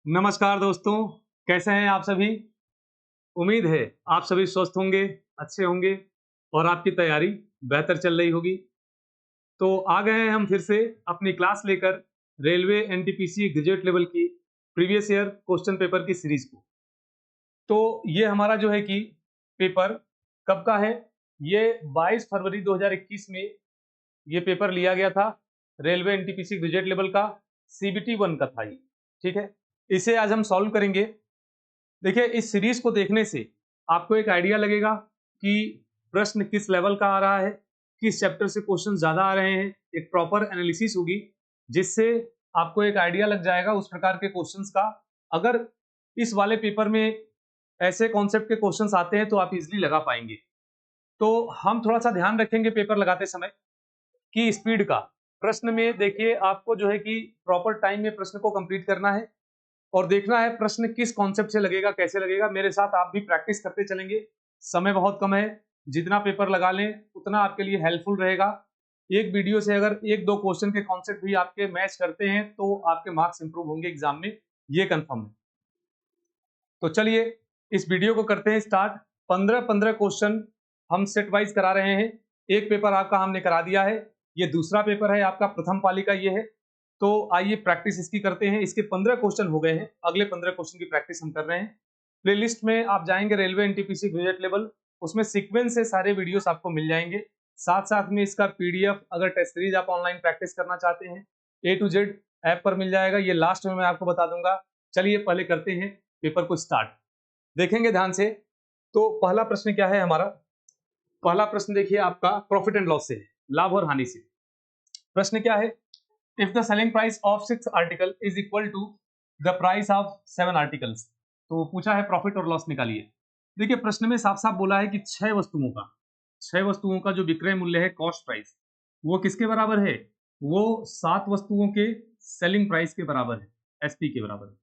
नमस्कार दोस्तों, कैसे हैं आप सभी। उम्मीद है आप सभी स्वस्थ होंगे, अच्छे होंगे और आपकी तैयारी बेहतर चल रही होगी। तो आ गए हैं हम फिर से अपनी क्लास लेकर रेलवे एनटीपीसी ग्रेजुएट लेवल की प्रीवियस ईयर क्वेश्चन पेपर की सीरीज को। तो ये हमारा जो है कि पेपर कब का है, ये 22 फरवरी 2021 में ये पेपर लिया गया था। रेलवे एनटीपीसी ग्रेजुएट लेवल का सीबीटी 1 का था ये, ठीक है। इसे आज हम सॉल्व करेंगे। देखिए, इस सीरीज को देखने से आपको एक आइडिया लगेगा कि प्रश्न किस लेवल का आ रहा है, किस चैप्टर से क्वेश्चन ज्यादा आ रहे हैं। एक प्रॉपर एनालिसिस होगी जिससे आपको एक आइडिया लग जाएगा उस प्रकार के क्वेश्चंस का। अगर इस वाले पेपर में ऐसे कॉन्सेप्ट के क्वेश्चंस आते हैं तो आप इजीली लगा पाएंगे। तो हम थोड़ा सा ध्यान रखेंगे पेपर लगाते समय कि स्पीड का। प्रश्न में देखिए, आपको जो है कि प्रॉपर टाइम में प्रश्न को कंप्लीट करना है और देखना है प्रश्न किस कॉन्सेप्ट से लगेगा, कैसे लगेगा। मेरे साथ आप भी प्रैक्टिस करते चलेंगे। समय बहुत कम है, जितना पेपर लगा लें उतना आपके लिए हेल्पफुल रहेगा। एक वीडियो से अगर एक दो क्वेश्चन के कॉन्सेप्ट भी आपके मैच करते हैं तो आपके मार्क्स इंप्रूव होंगे एग्जाम में, ये कंफर्म है। तो चलिए इस वीडियो को करते हैं स्टार्ट। 15-15 क्वेश्चन हम सेट वाइज करा रहे हैं। एक पेपर आपका हमने करा दिया है, ये दूसरा पेपर है आपका, प्रथम पाली का ये है। तो आइए प्रैक्टिस इसकी करते हैं। इसके 15 क्वेश्चन हो गए हैं, अगले 15 क्वेश्चन की प्रैक्टिस हम कर रहे हैं। प्लेलिस्ट में आप जाएंगे रेलवे एनटीपीसी ग्रेजुएट लेवल, उसमें सीक्वेंस से सारे वीडियोस आपको मिल जाएंगे। साथ साथ में इसका पीडीएफ, अगर टेस्ट सीरीज आप ऑनलाइन प्रैक्टिस करना चाहते हैं, A to Z ऐप पर मिल जाएगा। ये लास्ट में मैं आपको बता दूंगा। चलिए पहले करते हैं पेपर को स्टार्ट, देखेंगे ध्यान से। तो पहला प्रश्न क्या है हमारा, पहला प्रश्न देखिए आपका प्रॉफिट एंड लॉस से है, लाभ और हानि से। प्रश्न क्या है, if the selling price of 6 article is equal to the price of 7 articles. तो पूछा है प्रॉफिट और लॉस निकालिए। देखिए प्रश्न में साफ साफ बोला है कि 6 वस्तुओं का जो विक्रय मूल्य है, कॉस्ट प्राइस, वो किसके बराबर है, वो 7 वस्तुओं के सेलिंग प्राइस के बराबर है, एसपी के बराबर है।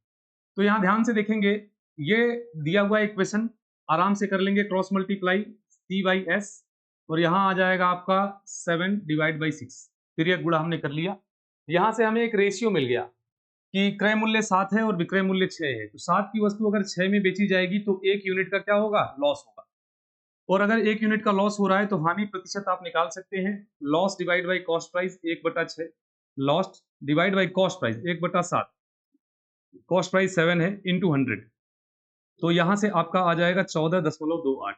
तो यहां ध्यान से देखेंगे, ये दिया हुआ इक्वेशन आराम से कर लेंगे, cross multiply C by S, और यहां आ जाएगा आपका 7 डिवाइड बाई 6, तिर्यक गुणा हमने कर लिया। यहां से हमें एक रेशियो मिल गया कि क्रय मूल्य 7 है और विक्रय मूल्य 6 है। तो 7 की वस्तु अगर 6 में बेची जाएगी तो 1 यूनिट का क्या होगा, लॉस होगा। और अगर 1 यूनिट का लॉस हो रहा है तो हानि प्रतिशत आप निकाल सकते हैं, loss divide by cost price 1/6, loss divide by cost price 1/7, cost price 7 है, इंटू 100। तो यहां से आपका आ जाएगा 14.28।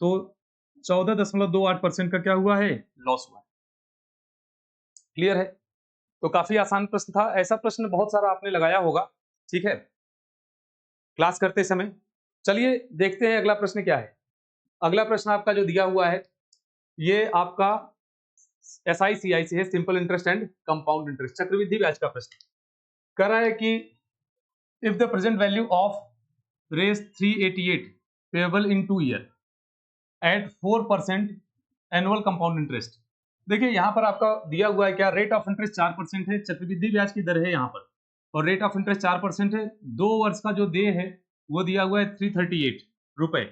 तो 14.28% का क्या हुआ है, लॉस हुआ है। क्लियर है। तो काफी आसान प्रश्न था, ऐसा प्रश्न बहुत सारा आपने लगाया होगा, ठीक है, क्लास करते समय। चलिए देखते हैं अगला प्रश्न क्या है। अगला प्रश्न आपका जो दिया हुआ है ये आपका SICI से है, simple interest and compound interest, चक्रवृद्धि ब्याज का प्रश्न। कह रहा है कि if the present value of Rs 388 payable in 2 year at 4% annual compound interest. देखिए यहाँ पर आपका दिया हुआ है क्या, रेट ऑफ इंटरेस्ट 4% है, चक्रवृद्धि ब्याज की दर है यहाँ पर, और रेट ऑफ इंटरेस्ट 4% है। 2 वर्ष का जो देय है वो दिया हुआ है 338 रुपए।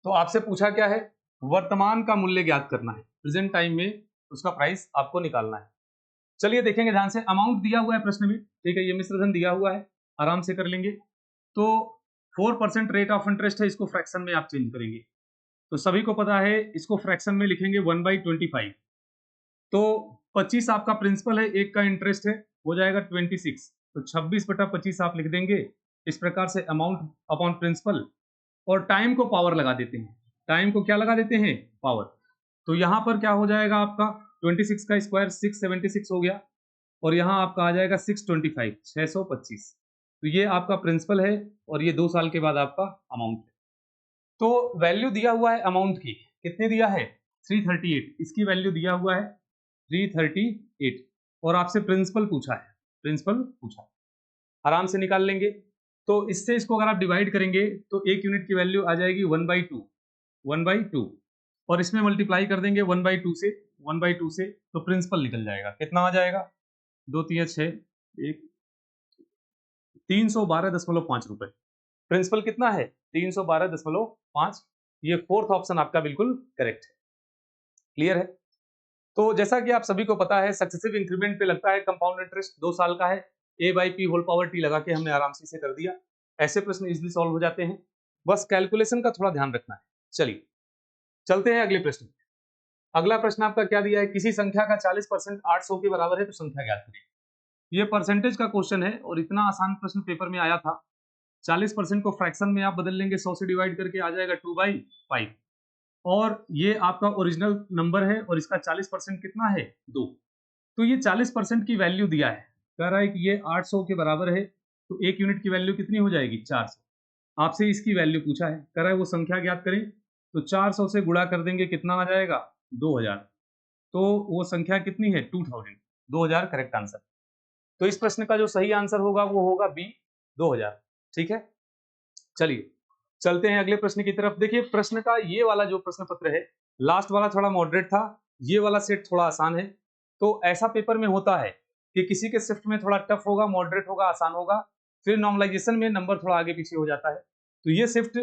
तो आपसे पूछा क्या है, वर्तमान का मूल्य ज्ञात करना है, प्रेजेंट टाइम में उसका प्राइस आपको निकालना है। चलिए देखेंगे ध्यान से, अमाउंट दिया हुआ है प्रश्न में, ठीक है, ये मिश्र धन दिया हुआ है, आराम से कर लेंगे। तो 4% रेट ऑफ इंटरेस्ट है, इसको फ्रैक्शन में आप चेंज करेंगे। तो सभी को पता है, इसको फ्रैक्शन में लिखेंगे 1/25। तो 25 आपका प्रिंसिपल है, एक का इंटरेस्ट है, हो जाएगा 26। तो 26/25 आप लिख देंगे। इस प्रकार से अमाउंट अपॉन प्रिंसिपल, और टाइम को पावर लगा देते हैं। टाइम को क्या लगा देते हैं, पावर। तो यहां पर क्या हो जाएगा आपका 26 का स्क्वायर 676 हो गया, और यहां आपका आ जाएगा 625, 625। तो ये आपका प्रिंसिपल है और ये 2 साल के बाद आपका अमाउंट है। तो वैल्यू दिया हुआ है अमाउंट की, कितने दिया है, 338, इसकी वैल्यू दिया हुआ है 338, और आपसे प्रिंसिपल पूछा है, प्रिंसिपल पूछा है, आराम से निकाल लेंगे। तो इससे इसको अगर आप डिवाइड करेंगे तो 1 यूनिट की वैल्यू आ जाएगी 1/2, और इसमें मल्टीप्लाई कर देंगे 1/2 से, 1/2 से, तो प्रिंसिपल निकल जाएगा, कितना आ जाएगा, 2 3 6 1, 312.5 रुपए। प्रिंसिपल कितना है, 312.5। ये फोर्थ ऑप्शन आपका बिल्कुल करेक्ट है। क्लियर है। तो जैसा कि आप सभी को पता है, सक्सेसिव इंक्रीमेंट पे लगता है कंपाउंड इंटरेस्ट, 2 साल का है। a by P whole power T लगा के हमने आराम से इसे कर दिया। ऐसे प्रश्न इजीली सॉल्व हो जाते हैं, बस कैलकुलेशन का थोड़ा ध्यान रखना है। चलिए चलते हैं अगले प्रश्न। अगला प्रश्न आपका क्या दिया है, किसी संख्या का 40% 800 के बराबर है तो संख्या ज्ञात करें। ये परसेंटेज का क्वेश्चन है और इतना आसान प्रश्न पेपर में आया था। 40% को फ्रैक्शन में आप बदल लेंगे, 100 से डिवाइड करके आ जाएगा 2/5 और ये आपका ओरिजिनल नंबर है और इसका 40% कितना है 2। तो ये 40% की वैल्यू दिया है, कह रहा है कि ये 800 के बराबर है तो 1 यूनिट की वैल्यू कितनी हो जाएगी 400। आपसे इसकी वैल्यू पूछा है, कह रहा है वो संख्या ज्ञात करें, तो 400 से गुणा कर देंगे कितना आ जाएगा 2000, तो वो संख्या कितनी है 2000, 2000 करेक्ट आंसर। तो इस प्रश्न का जो सही आंसर होगा वो होगा बी 2000। ठीक है, चलिए चलते हैं अगले प्रश्न की तरफ। देखिए प्रश्न का ये वाला जो प्रश्न पत्र है, लास्ट वाला थोड़ा मॉडरेट था, ये वाला सेट थोड़ा आसान है। तो ऐसा पेपर में होता है कि किसी के शिफ्ट में थोड़ा टफ होगा, मॉडरेट होगा, आसान होगा, फिर नॉर्मलाइजेशन में नंबर थोड़ा आगे पीछे हो जाता है। तो ये शिफ्ट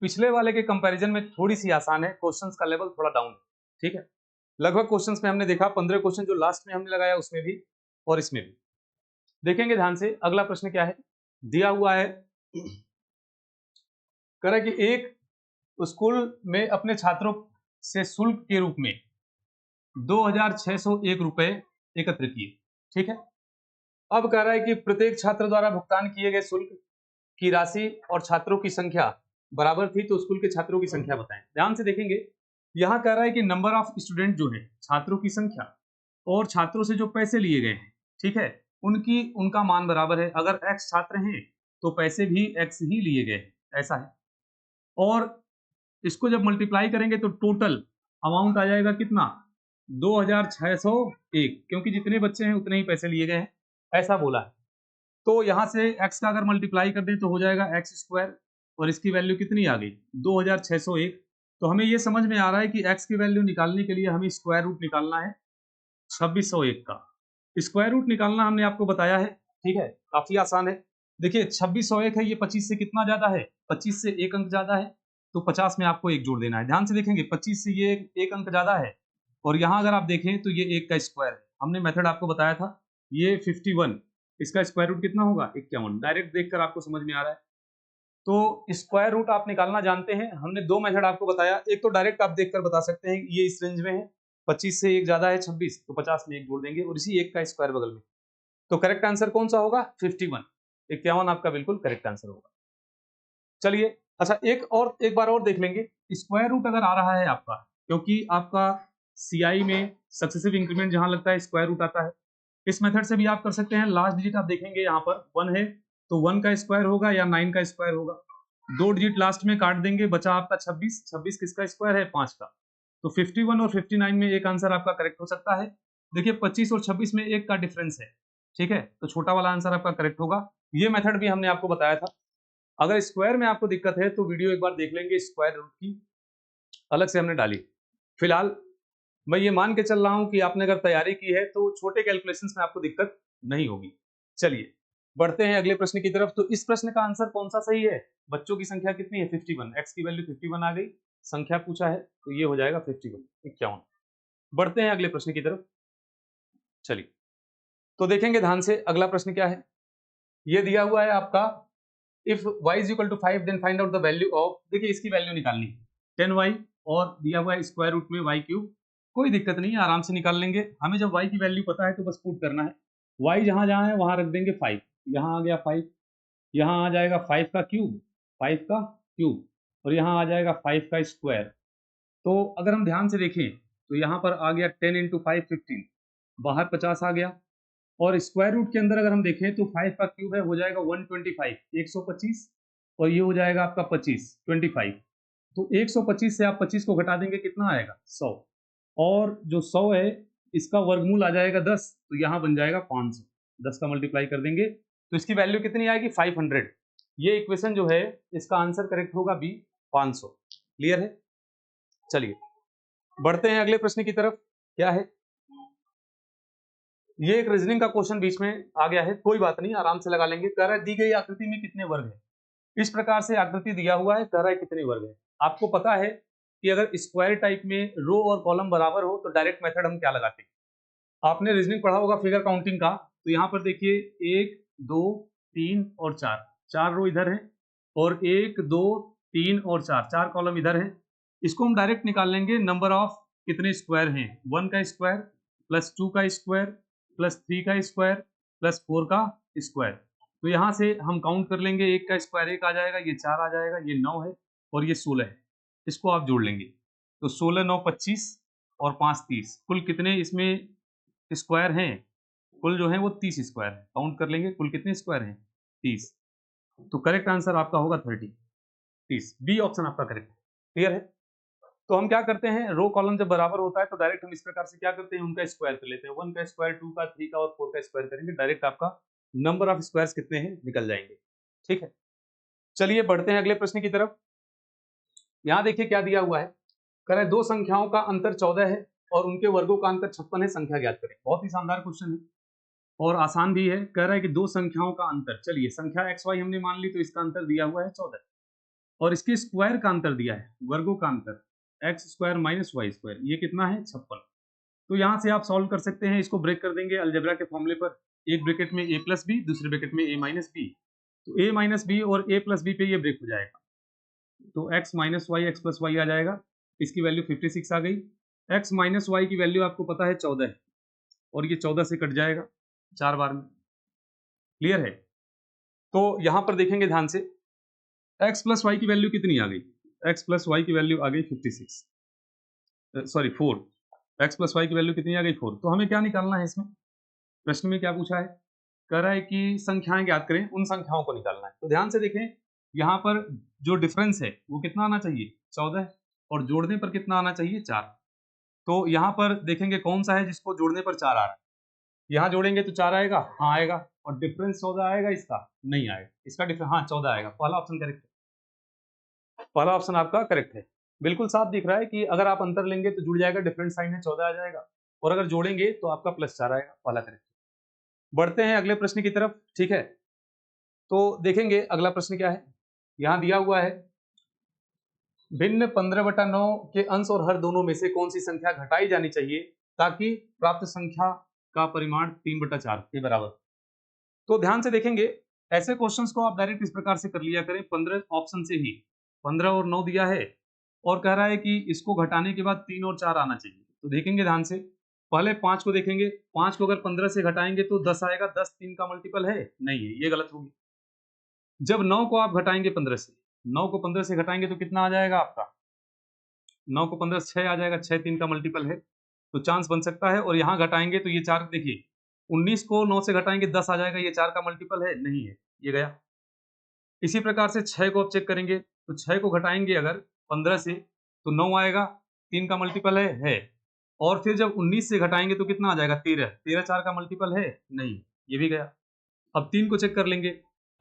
पिछले वाले के कंपैरिजन में थोड़ी सी आसान है, क्वेश्चंस का लेवल थोड़ा डाउन है। ठीक है, लगभग क्वेश्चंस में हमने देखा 15 क्वेश्चन जो लास्ट में हमने लगाया उसमें भी और इसमें भी। देखेंगे ध्यान से अगला प्रश्न क्या है, दिया हुआ है, कह रहा है कि एक स्कूल में अपने छात्रों से शुल्क के रूप में 2601 रुपए एकत्र किए। ठीक है, अब कह रहा है कि प्रत्येक छात्र द्वारा भुगतान किए गए शुल्क की राशि और छात्रों की संख्या बराबर थी, तो स्कूल के छात्रों की संख्या बताएं। ध्यान से देखेंगे, यहां कह रहा है कि नंबर ऑफ स्टूडेंट जो है, छात्रों की संख्या और छात्रों से जो पैसे लिए गए हैं, ठीक है, उनका मान बराबर है। अगर x छात्र हैं तो पैसे भी x ही लिए गए हैं, ऐसा है। और इसको जब मल्टीप्लाई करेंगे तो टोटल अमाउंट आ जाएगा कितना 2601, क्योंकि जितने बच्चे हैं उतने ही पैसे लिए गए हैं, ऐसा बोला है। तो यहां से x का अगर मल्टीप्लाई कर दें तो हो जाएगा x स्क्वायर और इसकी वैल्यू कितनी आ गई 2601। तो हमें ये समझ में आ रहा है कि x की वैल्यू निकालने के लिए हमें स्क्वायर रूट निकालना है 2601 का। स्क्वायर रूट निकालना हमने आपको बताया है, ठीक है, काफी आसान है। देखिए 2601 है, ये 25 से कितना ज्यादा है, 25 से एक अंक ज्यादा है, तो 50 में आपको एक जोड़ देना है। ध्यान से देखेंगे 25 से ये एक अंक ज्यादा है और यहाँ अगर आप देखें तो ये एक का स्क्वायर है। हमने मेथड आपको बताया था, ये 51, इसका स्क्वायर रूट कितना होगा 51। डायरेक्ट देखकर आपको समझ में आ रहा है। तो स्क्वायर रूट आप निकालना जानते हैं। हमने दो मेथड आपको बताया, एक तो डायरेक्ट आप देखकर बता सकते हैं ये इस रेंज में है, 25 से एक ज्यादा है 26, तो 50 में एक जोड़ देंगे और इसी एक का स्क्वायर बगल में। तो करेक्ट आंसर कौन सा होगा 51, 51 आपका बिल्कुल करेक्ट आंसर होगा। चलिए अच्छा, एक बार और देख लेंगे, स्क्वायर रूट अगर आ रहा है आपका, क्योंकि आपका सीआई में सक्सेसिव इंक्रीमेंट जहां लगता है स्क्वायर रूट आता है, इस मेथड से भी आप कर सकते हैं। लास्ट डिजिट आप देखेंगे यहाँ पर 1 है तो 1 का स्क्वायर होगा या 9 का स्क्वायर होगा, दो डिजिट लास्ट में काट देंगे, बचा आपका 26, 26 किसका स्क्वायर है 5 का। तो 51 और 59 में एक आंसर आपका करेक्ट हो सकता है। देखिए 25 और 26 में एक का डिफरेंस है, ठीक है, तो छोटा वाला आंसर आपका करेक्ट होगा। ये मेथड भी हमने आपको बताया था। अगर स्क्वायर में आपको दिक्कत है तो वीडियो एक बार देख लेंगे, स्क्वायर रूट की अलग से हमने डाली। फिलहाल मैं ये मान के चल रहा हूं कि आपने अगर तैयारी की है तो छोटे कैलकुलेशंस में आपको दिक्कत नहीं होगी। चलिए बढ़ते हैं अगले प्रश्न की तरफ। तो इस प्रश्न का आंसर कौन सा सही है, बच्चों की संख्या कितनी है 51, x की वैल्यू 51 आ गई, संख्या पूछा है तो ये हो जाएगा 51। बढ़ते हैं अगले प्रश्न की तरफ। चलिए तो देखेंगे ध्यान से अगला प्रश्न क्या है, ये दिया हुआ है आपका, if y is equal to 5 then find out the value of, देखिए इसकी वैल्यू निकालनी है 10y और दिया हुआ है स्क्वायर रूट में y क्यूब। कोई दिक्कत नहीं है, आराम से निकाल लेंगे। हमें जब y की वैल्यू पता है तो बस पुट करना है, y जहां जहां है वहां रख देंगे 5, यहाँ आ गया 5, यहाँ आ जाएगा 5 का क्यूब, 5 का क्यूब और यहाँ आ जाएगा 5 का स्क्वायर। तो अगर हम ध्यान से देखें तो यहाँ पर आ गया 10 इंटू 5 15, बाहर 50 आ गया और स्क्वायर रूट के अंदर अगर हम देखें तो 5 का क्यूब है, हो जाएगा 125, 125 और ये हो जाएगा आपका 25, 25। तो 125 से आप 25 को घटा देंगे कितना आएगा 100, और जो 100 है इसका वर्गमूल आ जाएगा 10, तो यहाँ बन जाएगा 500। 10 का मल्टीप्लाई कर देंगे तो इसकी वैल्यू कितनी आएगी 500। ये इक्वेशन जो है इसका आंसर करेक्ट होगा बी 500। क्लियर है, चलिए बढ़ते हैं अगले प्रश्न की तरफ। क्या है, ये एक रीजनिंग का क्वेश्चन बीच में आ गया है, कोई बात नहीं, आराम से लगा लेंगे। कह रहा है दी गई आकृति में कितने वर्ग है, इस प्रकार से आकृति दिया हुआ है, कह रहा है कितने वर्ग है। आपको पता है कि अगर स्क्वायर टाइप में रो और कॉलम बराबर हो तो डायरेक्ट मेथड हम क्या लगाते हैं, आपने रीजनिंग पढ़ा होगा फिगर काउंटिंग का। तो यहाँ पर देखिए 1 2 3 और 4, 4 रो इधर है और 1 2 3 और 4, 4 कॉलम इधर है। इसको हम डायरेक्ट निकाल लेंगे नंबर ऑफ कितने स्क्वायर हैं, 1 का स्क्वायर प्लस 2 का स्क्वायर प्लस 3 का स्क्वायर प्लस 4 का स्क्वायर। तो यहाँ से हम काउंट कर लेंगे, 1 का स्क्वायर 1 आ जाएगा, ये 4 आ जाएगा, ये 9 है और ये 16 है। इसको आप जोड़ लेंगे तो 16 9 25 और 5 30, कुल कितने इसमें स्क्वायर हैं, कुल जो है वो 30 स्क्वायर है। काउंट कर लेंगे कुल कितने स्क्वायर हैं, 30। तो करेक्ट आंसर आपका होगा 30, बी ऑप्शन आपका करेक्ट है। क्लियर है? तो हम क्या करते हैं, रो कॉलम जब बराबर होता है तो डायरेक्ट हम इस प्रकार से क्या करते हैं, उनका स्क्वायर कर लेते हैं। 1 का स्क्वायर, 2 का, 3 का और 4 का स्क्वायर करेंगे, डायरेक्ट आपका नंबर ऑफ स्क्वायर्स कितने हैं निकल जाएंगे। ठीक है, चलिए बढ़ते हैं अगले प्रश्न की तरफ। यहाँ देखिए क्या दिया हुआ है, कह रहा है दो संख्याओं का अंतर 14 है और उनके वर्गों का अंतर 56 है, संख्या ज्ञात करें। बहुत ही शानदार क्वेश्चन है और आसान भी है। कह रहा है कि दो संख्याओं का अंतर, चलिए संख्या एक्स वाई हमने मान ली तो इसका अंतर दिया हुआ है 14 और इसके स्क्वायर का अंतर दिया है, वर्गों का अंतर X square minus Y square, ये कितना है 56। तो यहाँ से आप सॉल्व कर सकते हैं, इसको ब्रेक कर देंगे अलजेब्रा के फॉर्मूले पर। एक ब्रैकेट में a प्लस बी, दूसरे ब्रैकेट में a माइनस बी, तो a माइनस बी और a प्लस बी पे ये ब्रेक हो जाएगा तो x minus y x plus y आ जाएगा, इसकी वैल्यू 56 आ गई। x माइनस वाई की वैल्यू आपको पता है 14 है और ये 14 से कट जाएगा 4 बार में। क्लियर है? तो यहां पर देखेंगे ध्यान से, x प्लस वाई की वैल्यू कितनी आ गई, x प्लस वाई की वैल्यू आ गई 56, सॉरी 4, x प्लस वाई की वैल्यू कितनी आ गई 4। तो हमें क्या निकालना है इसमें, प्रश्न में क्या पूछा है, कह रहा है कि संख्याएं ज्ञात करें, उन संख्याओं को निकालना है। तो ध्यान से देखें, यहाँ पर जो डिफरेंस है वो कितना आना चाहिए 14 और जोड़ने पर कितना आना चाहिए 4। तो यहाँ पर देखेंगे कौन सा है जिसको जोड़ने पर 4 आ रहा है, यहाँ जोड़ेंगे तो 4 आएगा, हाँ आएगा, और डिफरेंस 14 आएगा, इसका नहीं आएगा, इसका डिफरेंस हाँ 14 आएगा। पहला ऑप्शन करेक्ट है, पहला ऑप्शन आपका करेक्ट है। बिल्कुल साफ दिख रहा है कि अगर आप अंतर लेंगे तो जुड़ जाएगा, डिफरेंट साइन है 14 आ जाएगा, और अगर जोड़ेंगे तो आपका प्लस 4 आएगा, पहला करेक्ट। बढ़ते हैं अगले प्रश्न की तरफ। ठीक है, तो देखेंगे अगला प्रश्न क्या है, यहां दिया हुआ है भिन्न 15/9 के अंश और हर दोनों में से कौन सी संख्या घटाई जानी चाहिए ताकि प्राप्त संख्या का परिमाण 3/4 के बराबर। तो ध्यान से देखेंगे, ऐसे क्वेश्चंस को आप डायरेक्ट इस प्रकार से कर लिया करें, 15 ऑप्शन से ही 15 और 9 दिया है और कह रहा है कि इसको घटाने के बाद 3 और 4 आना चाहिए। तो देखेंगे ध्यान से, पहले 5 को देखेंगे, 5 को अगर 15 से घटाएंगे तो 10 आएगा, 10 3 का मल्टीपल है नहीं है, ये गलत होगी। जब 9 को आप घटाएंगे 15 से, 9 को 15 से घटाएंगे तो कितना आ जाएगा आपका, 9 को 15 से 6 आ जाएगा, 6 3 का मल्टीपल है, तो चांस बन सकता है। और यहाँ घटाएंगे तो ये 4, देखिए 19 को 9 से घटाएंगे 10 आ जाएगा, ये 4 का मल्टीपल है नहीं है, ये गया। इसी प्रकार से 6 को आप चेक करेंगे तो 6 को घटाएंगे अगर 15 से तो 9 आएगा, 3 का मल्टीपल है। और फिर जब 19 से घटाएंगे तो कितना आ जाएगा 13, 13 4 का मल्टीपल है नहीं, ये भी गया। अब 3 को चेक कर लेंगे,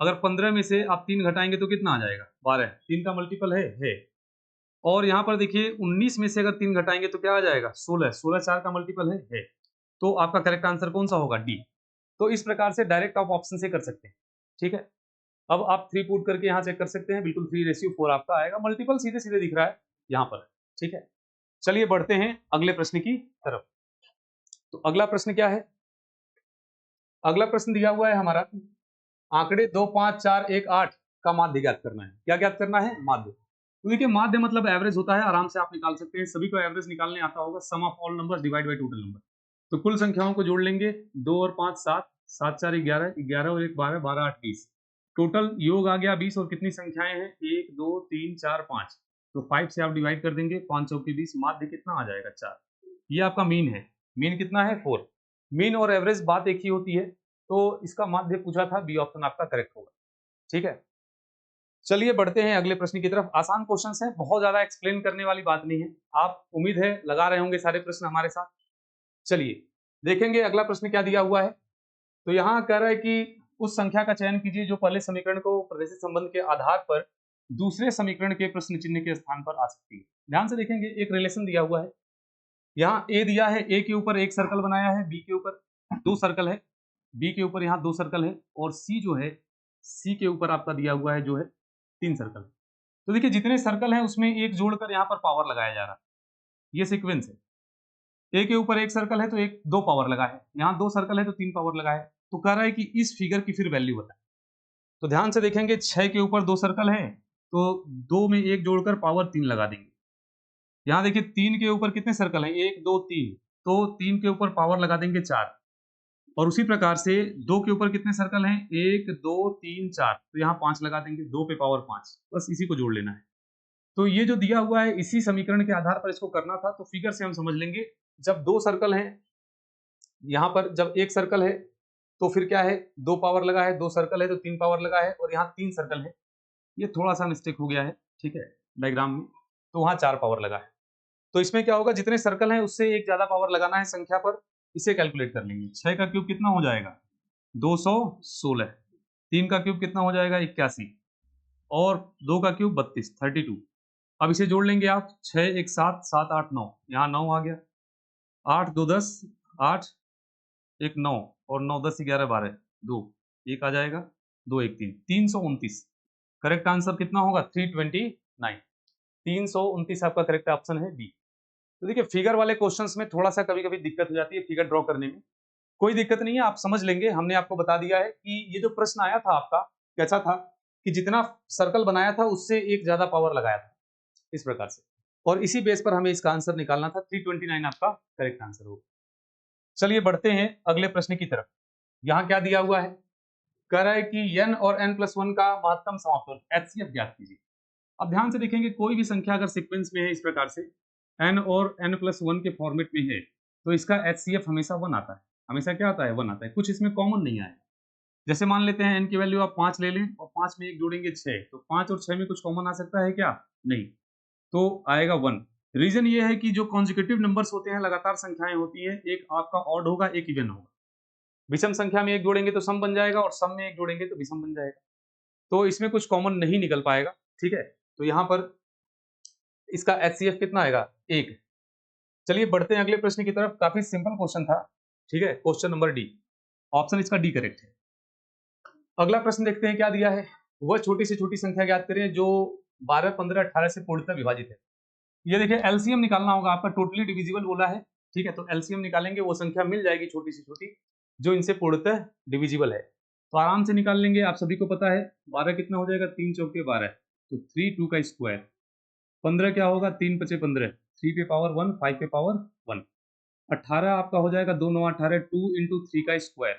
अगर 15 में से आप 3 घटाएंगे तो कितना आ जाएगा 12, 3 का मल्टीपल है। और यहाँ पर देखिए 19 में से अगर 3 घटाएंगे तो क्या आ जाएगा 16, 16 4 का मल्टीपल है। तो आपका करेक्ट आंसर कौन सा होगा, डी। तो इस प्रकार से डायरेक्ट आप ऑप्शन से कर सकते हैं। ठीक है, अब आप 3 पुट करके यहाँ चेक कर सकते हैं, बिल्कुल 3:4 आपका आएगा, मल्टीपल सीधे सीधे दिख रहा है यहाँ पर। ठीक है, चलिए बढ़ते हैं अगले प्रश्न की तरफ। तो अगला प्रश्न क्या है, अगला प्रश्न दिया हुआ है हमारा, आंकड़े 2 5 4 1 8 का माध्य ज्ञात करना है। क्या ज्ञात करना है, माध्य। तो देखिए माध्य मतलब एवरेज होता है, आराम से आप निकाल सकते हैं, सभी को एवरेज निकालने आता होगा, sum of all numbers divide by total number. तो कुल संख्याओं को जोड़ लेंगे, 2 और 5 7, 7 4 11, 11 और 1 12, 12 8 20, टोटल योग आ गया 20। और कितनी संख्याएं हैं, 1 2 3 4 5, तो 5 से आप डिवाइड कर देंगे, 5 चौके 20, माध्य कितना आ जाएगा 4। ये आपका मीन है, मीन कितना है 4। मीन और एवरेज बात एक ही होती है, तो इसका माध्य पूछा था, बी ऑप्शन आपका करेक्ट होगा। ठीक है, चलिए बढ़ते हैं अगले प्रश्न की तरफ। आसान क्वेश्चंस हैं, बहुत ज्यादा एक्सप्लेन करने वाली बात नहीं है, आप उम्मीद है लगा रहे होंगे सारे प्रश्न हमारे साथ। चलिए देखेंगे अगला प्रश्न क्या दिया हुआ है। तो यहाँ कह रहा है कि उस संख्या का चयन कीजिए जो पहले समीकरण को प्रदर्शित संबंध के आधार पर दूसरे समीकरण के प्रश्न चिन्ह के स्थान पर आ सकती है। ध्यान से देखेंगे, एक रिलेशन दिया हुआ है, यहाँ ए दिया है, ए के ऊपर एक सर्कल बनाया है, बी के ऊपर 2 सर्कल है, बी के ऊपर यहाँ 2 सर्कल है, और सी जो है, सी के ऊपर आपका दिया हुआ है जो है 3 सर्कल। तो देखिए जितने सर्कल हैं उसमें एक जोड़कर यहाँ पर पावर लगाया जा रहा है, ये सीक्वेंस है। ए के ऊपर एक सर्कल है तो 2 पावर लगा है, यहाँ 2 सर्कल है तो 3 पावर लगा है। तो कह रहा है कि इस फिगर की फिर वैल्यू बताएं। तो ध्यान से देखेंगे 6 के ऊपर 2 सर्कल हैं, तो 2 में 1 जोड़कर पावर 3 लगा देंगे। यहाँ देखिए 3 के ऊपर कितने सर्कल हैं, 1 2 3, तो 3 के ऊपर पावर लगा देंगे 4। और उसी प्रकार से 2 के ऊपर कितने सर्कल हैं, 1 2 3 4, तो यहाँ 5 लगा देंगे, 2 पे पावर 5, बस इसी को जोड़ लेना है। तो ये जो दिया हुआ है इसी समीकरण के आधार पर इसको करना था। तो फिगर से हम समझ लेंगे, जब 2 सर्कल हैं, यहाँ पर जब 1 सर्कल है तो फिर क्या है, 2 पावर लगा है, 2 सर्कल है तो 3 पावर लगा है, और यहाँ 3 सर्कल है, ये थोड़ा सा मिस्टेक हो गया है, ठीक है, डायग्राम में, तो वहाँ 4 पावर लगा है। तो इसमें क्या होगा, जितने सर्कल हैं उससे एक ज्यादा पावर लगाना है संख्या पर, इसे कैलकुलेट कर लेंगे। 6 का क्यूब कितना हो जाएगा, 216, 3 का क्यूब कितना हो जाएगा, 81, और 2 का क्यूब 32, 32। अब इसे जोड़ लेंगे आप, 6 1 7 7 8 9, यहाँ 9 आ गया, 8 2 10, 8 1 9, और 9 10 11 12, 2 1 आ जाएगा, 2 1 3, 329। करेक्ट आंसर कितना होगा, 329, 329 आपका करेक्ट ऑप्शन है बी। तो देखिए फिगर वाले क्वेश्चंस में थोड़ा सा कभी कभी दिक्कत हो जाती है फिगर ड्रॉ करने में, कोई दिक्कत नहीं है, आप समझ लेंगे। हमने आपको बता दिया है कि ये जो प्रश्न आया था आपका कैसा था, कि जितना सर्कल बनाया था उससे एक ज्यादा पावर लगाया था, इस प्रकार से, और इसी बेस पर हमें इसका आंसर निकालना था। 329 आपका करेक्ट आंसर होगा। चलिए बढ़ते हैं अगले प्रश्न की तरफ। यहाँ क्या दिया हुआ है, कह रहा है कि n और n+1 का महत्तम समापन HCF ज्ञात कीजिए। अब ध्यान से देखेंगे, कोई भी संख्या अगर सीक्वेंस में है इस प्रकार से, n और n+1 के फॉर्मेट में है, तो इसका HCF हमेशा 1 आता है। हमेशा क्या आता है, 1 आता है, कुछ इसमें कॉमन नहीं आएगा। जैसे मान लेते हैं n की वैल्यू आप 5 ले लें और 5 में 1 जोड़ेंगे 6, तो 5 और 6 में कुछ कॉमन आ सकता है क्या, नहीं, तो आएगा 1। रीजन ये है कि जो कॉन्जिक्यूटिव नंबर्स होते हैं, लगातार संख्याएं होती है, एक आपका ऑड होगा, एक इवन होगा। विषम संख्या में 1 जोड़ेंगे तो सम बन जाएगा, और सम में 1 जोड़ेंगे तो विषम बन जाएगा, तो इसमें कुछ कॉमन नहीं निकल पाएगा, ठीक है। तो यहाँ पर इसका HCF कितना आएगा, 1। चलिए बढ़ते हैं अगले प्रश्न की तरफ। काफी सिंपल क्वेश्चन था, ठीक है, क्वेश्चन नंबर डी, ऑप्शन इसका डी करेक्ट है। अगला प्रश्न देखते हैं क्या दिया है, वह छोटी से छोटी संख्या ज्ञात करें जो 12 15 18 से पूर्णतः विभाजित है। ये देखिए एलसीएम निकालना होगा आपका, टोटली डिविजिबल बोला है, ठीक है, तो एलसीएम निकालेंगे, वो संख्या मिल जाएगी छोटी से छोटी जो इनसे पूर्णतः डिविजिबल है, तो आराम से निकाल लेंगे। आप सभी को पता है 12 कितना हो जाएगा, 3 चौके 12, तो 3 2 का स्क्वायर, 15 क्या होगा, 3 5 15, 3 पे पावर 1, 5 पे पावर 1, 18 आपका हो जाएगा 2 9 18, 2 इंटू 3 का स्क्वायर।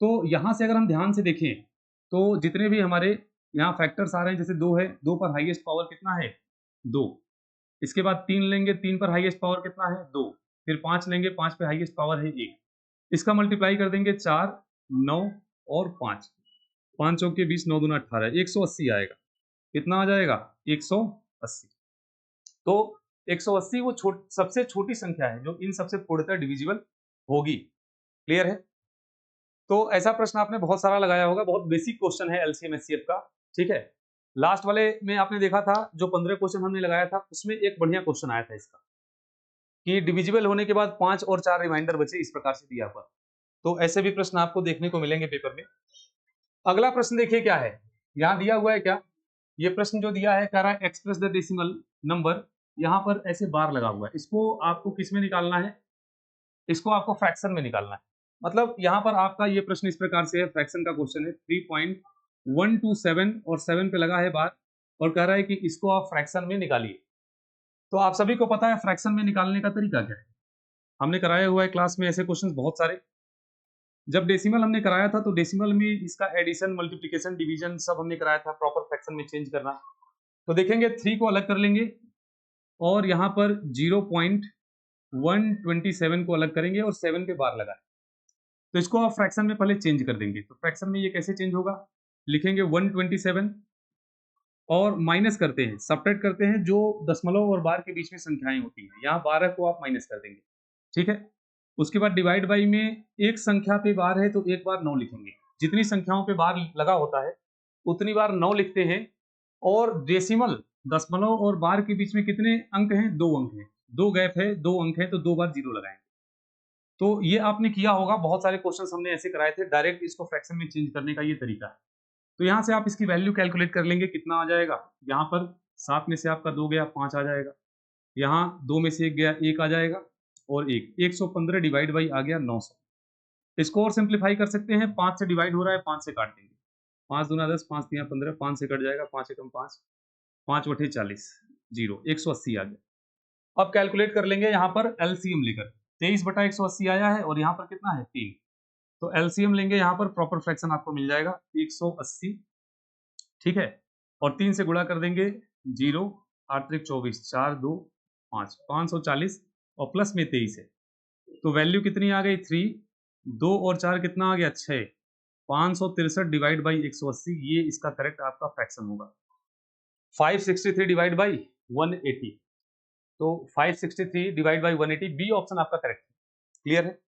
तो यहाँ से अगर हम ध्यान से देखें तो जितने भी हमारे यहाँ फैक्टर्स आ रहे हैं, जैसे 2 है, 2 पर हाईएस्ट पावर कितना है, 2, इसके बाद 3 लेंगे, 3 पर हाईएस्ट पावर कितना है, 2, फिर 5 लेंगे, 5 पे हाईएस्ट पावर है 1, इसका मल्टीप्लाई कर देंगे 4 9 और 5, 5 चौके 20, 9 दूना 18, 180 आएगा। कितना आ जाएगा, 180। तो 180 वो सबसे छोटी संख्या है जो इन सबसे पूर्णतः डिविजिबल होगी। क्लियर है। तो ऐसा प्रश्न आपने बहुत सारा लगाया होगा, बहुत बेसिक क्वेश्चन है एलसीएम एचसीएफ का, ठीक है। लास्ट वाले में आपने देखा था जो 15 क्वेश्चन हमने लगाया था, उसमें एक बढ़िया क्वेश्चन आया था इसका, कि डिविजिबल होने के बाद 5 और 4 रिमाइंडर बचे, इस प्रकार से दिया हुआ। तो ऐसे भी प्रश्न आपको देखने को मिलेंगे पेपर में। अगला प्रश्न देखिए क्या है, यहाँ दिया हुआ है क्या, ये प्रश्न जो दिया है कह रहा है एक्सप्रेस द डेसिमल नंबर, यहाँ पर ऐसे बार लगा हुआ है, इसको आपको किस में निकालना है, इसको आपको फ्रैक्शन में निकालना है। मतलब यहाँ पर आपका ये प्रश्न इस प्रकार से है, फ्रैक्शन का क्वेश्चन है, 3.127 और 7 पे लगा है बार, और कह रहा है कि इसको आप फ्रैक्शन में निकालिए। तो आप सभी को पता है फ्रैक्शन में निकालने का तरीका क्या है, हमने कराया हुआ है क्लास में ऐसे क्वेश्चन बहुत सारे। जब डेसिमल हमने कराया था तो डेसिमल में इसका एडिशन मल्टीप्लिकेशन डिवीजन सब हमने कराया था, प्रॉपर फ्रैक्शन में चेंज करना। तो देखेंगे 3 को अलग कर लेंगे और यहाँ पर 0.127 को अलग करेंगे और 7 पे बार लगाए, तो इसको आप फ्रैक्शन में पहले चेंज कर देंगे। तो फ्रैक्शन में ये कैसे चेंज होगा, लिखेंगे 127 और माइनस करते हैं, सब्ट्रैक्ट करते हैं जो दशमलव और बार के बीच में संख्याएं होती हैं, यहाँ 12 को आप माइनस कर देंगे, ठीक है। उसके बाद डिवाइड बाई में एक संख्या पे बार है तो एक बार 9 लिखेंगे, जितनी संख्याओं पे बार लगा होता है उतनी बार 9 लिखते हैं। और डेसिमल दशमलव और बार के बीच में कितने अंक हैं, 2 अंक हैं, 2 गैप है, 2 अंक है, तो 2 बार 0 लगाएंगे। तो ये आपने किया होगा, बहुत सारे क्वेश्चंस हमने ऐसे कराए थे, डायरेक्ट इसको फ्रैक्शन में चेंज करने का ये तरीका है। तो यहाँ से आप इसकी वैल्यू कैलकुलेट कर लेंगे, कितना आ जाएगा, यहाँ पर 7 में से आपका 2 गया 5 आ जाएगा, यहाँ 2 में से 1 गया 1 आ जाएगा, और 1 115 डिवाइड बाई आ गया 900। इसको और सिंप्लीफाई कर सकते हैं, 5 से डिवाइड हो रहा है, 5 से काट देंगे, 5 दूना 10, 5 तिया 15, 5 से कट जाएगा, 5 एकम 5, 5 बटे 40, 0, 180 आ गया। अब कैलकुलेट कर लेंगे यहाँ पर एलसीएम लेकर, 23 बटा 180 आया है और यहाँ पर कितना है 3, तो एलसीएम लेंगे यहाँ पर, प्रॉपर फ्रैक्शन आपको मिल जाएगा 180, ठीक है, और 3 से गुणा कर देंगे, 0, 8 त्रिक 24, 4 2 5, 540 और प्लस में 23 है, तो वैल्यू कितनी आ गई 3, 2 और 4 कितना आ गया 6, 563 डिवाइड बाई 180, ये इसका करेक्ट आपका फ्रैक्शन होगा। 563 डिवाइड बाई 180, तो 563 डिवाइड बाई 180, बी ऑप्शन आपका करेक्ट है। क्लियर है?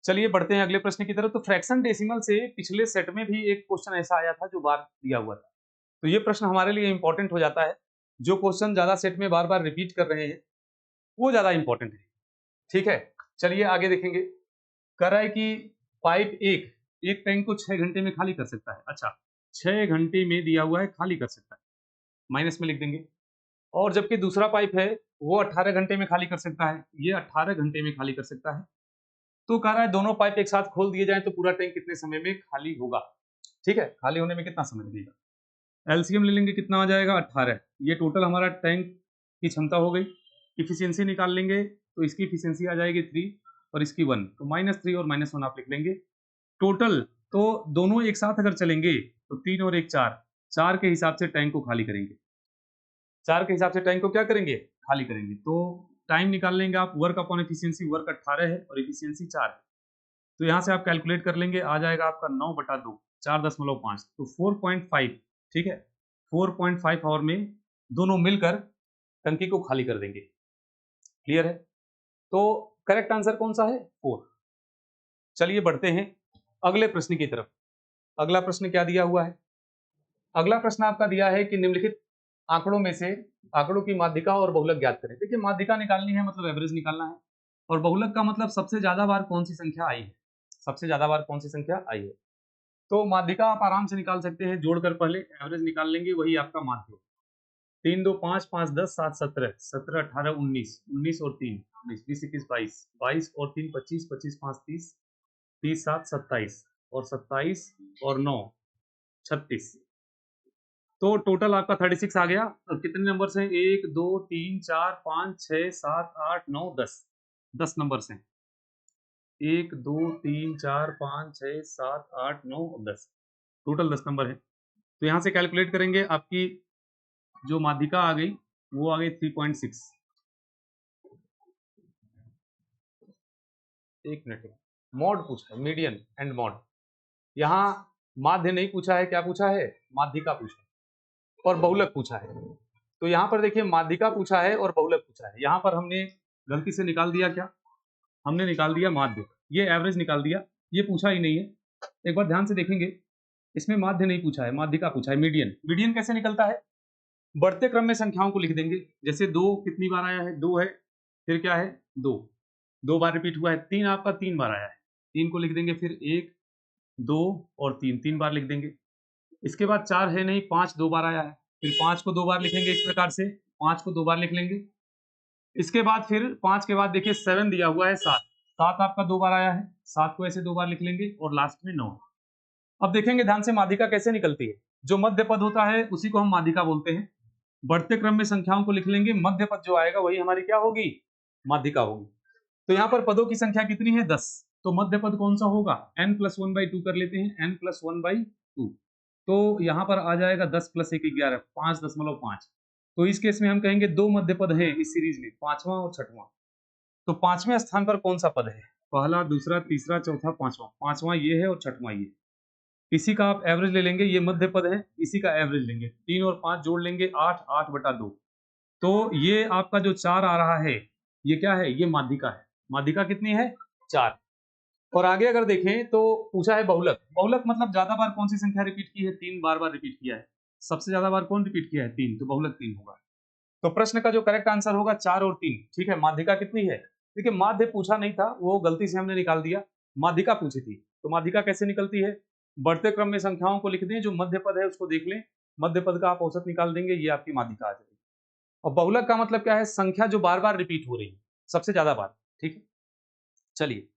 चलिए बढ़ते हैं अगले प्रश्न की तरफ। तो फ्रैक्शन डेसिमल से पिछले सेट में भी एक क्वेश्चन ऐसा आया था जो बार दिया हुआ था, तो ये प्रश्न हमारे लिए इंपॉर्टेंट हो जाता है। जो क्वेश्चन ज्यादा सेट में बार बार रिपीट कर रहे हैं वो ज्यादा इंपॉर्टेंट है, ठीक है। चलिए आगे देखेंगे। कह रहा है कि पाइप एक टैंक को 6 घंटे में खाली कर सकता है। अच्छा, 6 घंटे में दिया हुआ है, खाली कर सकता है, माइनस में लिख देंगे। और जबकि दूसरा पाइप है वो 18 घंटे में खाली कर सकता है, ये 18 घंटे में खाली कर सकता है। तो कह रहा है दोनों पाइप एक साथ खोल दिए जाएं तो पूरा टैंक कितने समय में खाली होगा, ठीक है, खाली होने में कितना समय लगेगा। एलसीएम ले लेंगे, कितना आ जाएगा 18, ये टोटल हमारा टैंक की क्षमता हो गई। इफिशियंसी निकाल लेंगे तो इसकी इफिशियंसी आ जाएगी 3 और इसकी 1, तो -3 और -1 आप लिख लेंगे। टोटल तो दोनों एक साथ अगर चलेंगे तो 3 और 1 4, 4 के हिसाब से टैंक को खाली करेंगे, 4 के हिसाब से टैंक को क्या करेंगे, खाली करेंगे। तो टाइम निकाल लेंगे आप, वर्क अपॉन एफिशिएंसी, वर्क 18 है और एफिशिएंसी 4 है, तो यहाँ से आप कैलकुलेट कर लेंगे, आ जाएगा आपका 9/2, 4.5, तो 4.5, ठीक है, 4.5 आवर में दोनों मिलकर टंकी को खाली कर देंगे। क्लियर है? तो करेक्ट आंसर कौन सा है, 4। चलिए बढ़ते हैं अगले प्रश्न की तरफ। अगला प्रश्न क्या दिया हुआ है? अगला प्रश्न आपका दिया है कि निम्नलिखित आंकड़ों में से आंकड़ों की माध्यिका और बहुलक ज्ञात करें। देखिए, माध्यिका निकालनी है मतलब एवरेज निकालना है, और बहुलक का मतलब सबसे ज्यादा बार कौन सी संख्या आई है, सबसे ज्यादा बार कौन सी संख्या आई है। तो माध्यिका आप आराम से निकाल सकते हैं, जोड़कर पहले एवरेज निकाल लेंगे, वही आपका माध्य। 3 2 5 5 10 7 17, 17 18 19, 19 और 3 19, 20 21 22, 22 और 3 25, 25 5 30, 30 7 27 और 27 और 9 36, तो टोटल आपका 36 आ गया। और कितने नंबर्स हैं, 1 2 3 4 5 6 7 8 9 10, 10 नंबर्स हैं, 1 2 3 4 5 6 7 8 9 और 10, टोटल 10 नंबर है। तो यहाँ से कैलकुलेट करेंगे, आपकी जो माध्यिका आ गई वो आ गई 3.6। एक मिनट, मॉड पूछा है, मीडियन एंड मॉड। यहाँ माध्य नहीं पूछा है, क्या पूछा है, माध्यिका पूछा है और बहुलक पूछा है। तो यहाँ पर देखिए माध्यिका पूछा है और बहुलक पूछा है। यहाँ पर हमने गलती से निकाल दिया, क्या हमने निकाल दिया माध्य, ये एवरेज निकाल दिया, ये पूछा ही नहीं है। एक बार ध्यान से देखेंगे, इसमें माध्य नहीं पूछा है, माध्यिका पूछा है। मीडियन, मीडियन कैसे निकलता है, बढ़ते क्रम में संख्याओं को लिख देंगे। जैसे 2 कितनी बार आया है, 2 है, फिर क्या है 2, 2 बार रिपीट हुआ है। 3 आपका 3 बार आया है, 3 को लिख देंगे, फिर 1 2 और 3, 3 बार लिख देंगे। इसके बाद 4 है नहीं, 5 2 बार आया है, फिर 5 को 2 बार लिखेंगे, इस प्रकार से 5 को 2 बार लिख लेंगे। इसके बाद फिर 5 के बाद देखिए 7 दिया हुआ है, 7, 7 आपका 2 बार आया है, 7 को ऐसे 2 बार लिख लेंगे और लास्ट में 9। अब देखेंगे ध्यान से माध्यिका कैसे निकलती है। जो मध्य पद होता है उसी को हम माध्यिका बोलते हैं। बढ़ते क्रम में संख्याओं को लिख लेंगे, मध्य पद जो आएगा वही हमारी क्या होगी, माध्यिका होगी। तो यहाँ पर पदों की संख्या कितनी है, 10, तो मध्य पद कौन सा होगा, n+1/2 कर लेते हैं, n+1/2, तो यहाँ पर आ जाएगा 10 + 1 11, 5.5। तो इस केस में हम कहेंगे दो मध्य पद है इस सीरीज में, 5वां और 6वां। तो 5वें स्थान पर कौन सा पद है, पहला दूसरा तीसरा चौथा पांचवा, 5वां ये है और 6वां ये, इसी का आप एवरेज ले लेंगे, ये मध्य पद है, इसी का एवरेज लेंगे, 3 और 5 जोड़ लेंगे, 8, 8/2। तो ये आपका जो 4 आ रहा है ये क्या है, ये माध्यिका है। माध्यिका कितनी है, 4। और आगे अगर देखें तो पूछा है बहुलक। बहुलक मतलब ज्यादा बार कौन सी संख्या रिपीट की है, 3 बार बार रिपीट किया है। सबसे ज्यादा बार कौन रिपीट किया है, 3, तो बहुलक 3 होगा। तो प्रश्न का जो करेक्ट आंसर होगा 4 और 3, ठीक है। माध्यिका कितनी है, देखिए माध्य पूछा नहीं था, वो गलती से हमने निकाल दिया, माध्यिका पूछी थी। तो माध्यिका कैसे निकलती है, बढ़ते क्रम में संख्याओं को लिख दें, जो मध्य पद है उसको देख लें, मध्य पद का आप औसत निकाल देंगे, ये आपकी माध्यिका आ जाएगी। और बहुलक का मतलब क्या है, संख्या जो बार बार रिपीट हो रही है, सबसे ज्यादा बार, ठीक है। चलिए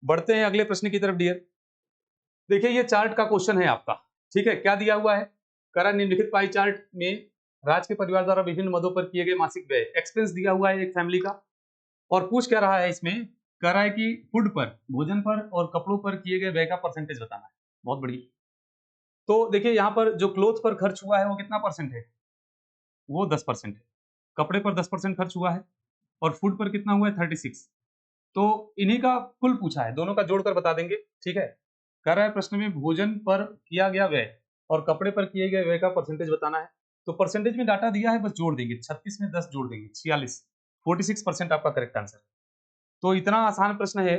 बढ़ते हैं अगले प्रश्न की तरफ डियर। देखिए ये चार्ट का क्वेश्चन है आपका, ठीक है। क्या दिया हुआ है, करा निम्नलिखित पाई चार्ट में राज के परिवार द्वारा विभिन्न मदों पर किए गए मासिक व्यय, एक्सपेंस दिया हुआ है एक फैमिली का, और पूछ क्या रहा है इसमें, कह रहा है कि फूड पर, भोजन पर और कपड़ों पर किए गए व्यय का परसेंटेज बताना है। बहुत बढ़िया। तो देखिए यहाँ पर जो क्लोथ पर खर्च हुआ है वो कितना परसेंट है, वो 10% है। कपड़े पर 10% खर्च हुआ है और फूड पर कितना हुआ है 36। तो इन्हीं का कुल पूछा है, दोनों का जोड़कर बता देंगे, ठीक है। कह रहा है प्रश्न में भोजन पर किया गया व्यय और कपड़े पर किए गए व्यय का परसेंटेज बताना है। तो परसेंटेज में डाटा दिया है, बस जोड़ देंगे, 36 में 10 जोड़ देंगे, 46, 46% आपका करेक्ट आंसर। तो इतना आसान प्रश्न है,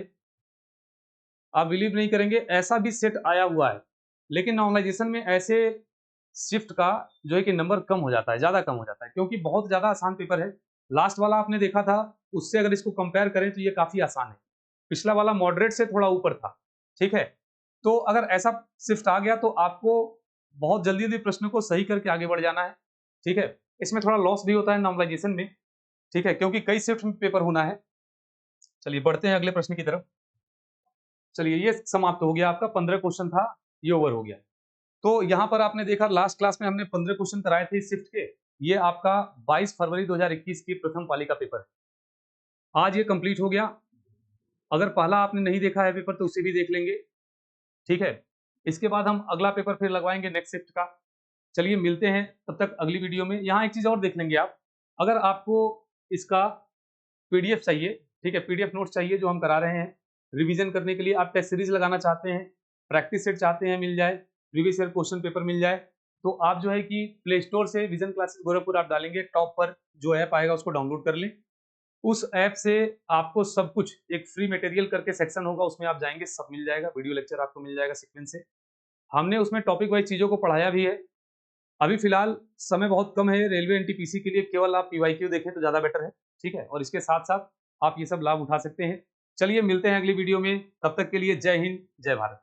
आप बिलीव नहीं करेंगे, ऐसा भी सेट आया हुआ है, लेकिन नॉर्मलाइजेशन में ऐसे शिफ्ट का जो है कि नंबर कम हो जाता है, ज्यादा कम हो जाता है, क्योंकि बहुत ज्यादा आसान पेपर है। लास्ट वाला आपने देखा था, उससे अगर इसको कंपेयर करें तो ये काफी आसान है। पिछला वाला मॉडरेट से थोड़ा ऊपर था, ठीक है। तो अगर ऐसा शिफ्ट आ गया तो आपको बहुत जल्दी जल्दी प्रश्न को सही करके आगे बढ़ जाना है, ठीक है। इसमें थोड़ा लॉस भी होता है नॉर्मलाइजेशन में, ठीक है, क्योंकि कई शिफ्ट में पेपर होना है। चलिए बढ़ते हैं अगले प्रश्न की तरफ। चलिए ये समाप्त हो गया, आपका 15 क्वेश्चन था, ये ओवर हो गया। तो यहाँ पर आपने देखा लास्ट क्लास में हमने 15 क्वेश्चन कराए थे इस शिफ्ट के, ये आपका 22 फरवरी 2021 की प्रथम पाली का पेपर है। आज ये कंप्लीट हो गया। अगर पहला आपने नहीं देखा है पेपर तो उसे भी देख लेंगे, ठीक है। इसके बाद हम अगला पेपर फिर लगवाएंगे नेक्स्ट शिफ्ट का। चलिए मिलते हैं तब तक अगली वीडियो में। यहाँ एक चीज और देख लेंगे आप, अगर आपको इसका पीडीएफ चाहिए, ठीक है, पीडीएफ नोट्स चाहिए जो हम करा रहे हैं रिवीजन करने के लिए, आप टेस्ट सीरीज लगाना चाहते हैं, प्रैक्टिस सेट चाहते हैं, मिल जाए, प्रीवियस ईयर क्वेश्चन पेपर मिल जाए, तो आप जो है कि प्ले स्टोर से विजन क्लासेस गोरखपुर आप डालेंगे, टॉप पर जो ऐप आएगा उसको डाउनलोड कर लें। उस ऐप से आपको सब कुछ, एक फ्री मटेरियल करके सेक्शन होगा, उसमें आप जाएंगे, सब मिल जाएगा, वीडियो लेक्चर आपको मिल जाएगा सीक्वेंस से। हमने उसमें टॉपिक वाइज चीजों को पढ़ाया भी है। अभी फिलहाल समय बहुत कम है रेलवे एनटीपीसी के लिए, केवल आप पीवाईक्यू देखें तो ज्यादा बेटर है, ठीक है, और इसके साथ साथ आप ये सब लाभ उठा सकते हैं। चलिए मिलते हैं अगली वीडियो में, तब तक के लिए जय हिंद, जय भारत।